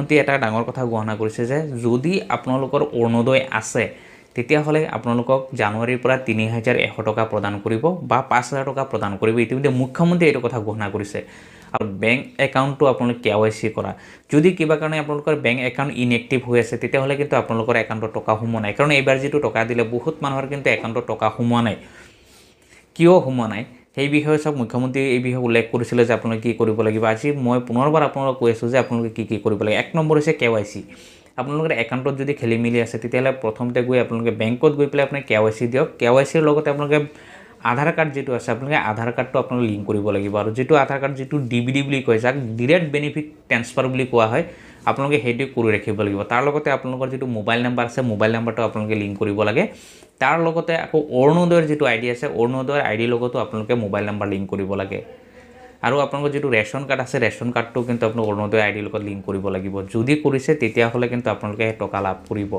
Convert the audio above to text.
মুখ্যমন্ত্ৰীয়ে এটা ডাঙৰ কথা ঘোষণা কৰিছে যে যদি আপোনালোকৰ অৰুণোদয় আছে তেতিয়াহ'লে আপোনালোকক জানুৱাৰীৰ পৰা ৩,১০০ টকা প্ৰদান কৰিব বা ৫,০০০ টকা প্ৰদান কৰিব। ইতিমধ্যে মুখ্যমন্ত্ৰীয়ে এইটো কথা ঘোষণা কৰিছে। আৰু বেংক একাউণ্টটো আপোনালোকে KYC কৰা। যদি কিবা কাৰণে আপোনালোকৰ বেংক একাউণ্ট ইনএক্টিভ হৈ আছে তেতিয়াহ'লে কিন্তু আপোনালোকৰ একাউণ্টত টকা সোমোৱা নাই। কাৰণ এইবাৰ যিটো টকা দিলে বহুত মানুহৰ কিন্তু একাউণ্টত টকা সোমোৱা নাই। কিয় সোমোৱা নাই সেই বিষয়ে সব মুখ্যমন্ত্ৰীয়ে এই বিষয়ে উল্লেখ কৰিছিলে যে আপোনালোকে কি কৰিব লাগিব। আজি মই পুনৰবাৰ আপোনালোকক কৈ আছোঁ যে আপোনালোকে কি কৰিব লাগে। ১ নম্বৰ হৈছে KYC। আপোনালোকৰ একাউণ্টত যদি খেলিমেলি আছে তেতিয়াহ'লে প্ৰথমতে গৈ আপোনালোকে বেংকত গৈ পেলাই আপুনি KYC দিয়ক। KYCৰ লগতে আপোনালোকে আধাৰ কাৰ্ড যিটো আছে আপোনালোকে আধাৰ কাৰ্ডটো আপোনালোকে লিংক কৰিব লাগিব। আৰু যিটো আধাৰ কাৰ্ড যিটো DBD বুলি কয় যাক ডিৰেক্ট বেনিফিট ট্ৰান্সফাৰ বুলি কোৱা হয় আপোনালোকে সেইটো কৰি ৰাখিব লাগিব। তাৰ লগতে আপোনালোকৰ যিটো মোবাইল নাম্বাৰ আছে মোবাইল নাম্বাৰটো আপোনালোকে লিংক কৰিব লাগে। তাৰ লগতে আকৌ অৰুণোদয়ৰ যিটো ID আছে অৰুণোদয়ৰ ID লগতো আপোনালোকে মোবাইল নাম্বাৰ লিংক কৰিব লাগে। আৰু আপোনালোকৰ যিটো ৰেচন কাৰ্ড আছে ৰেচন কাৰ্ডটো কিন্তু আপোনালোকে অৰুণোদয় ID লগত লিংক কৰিব লাগিব। যদি কৰিছে তেতিয়াহ'লে কিন্তু আপোনালোকে টকা লাভ কৰিব।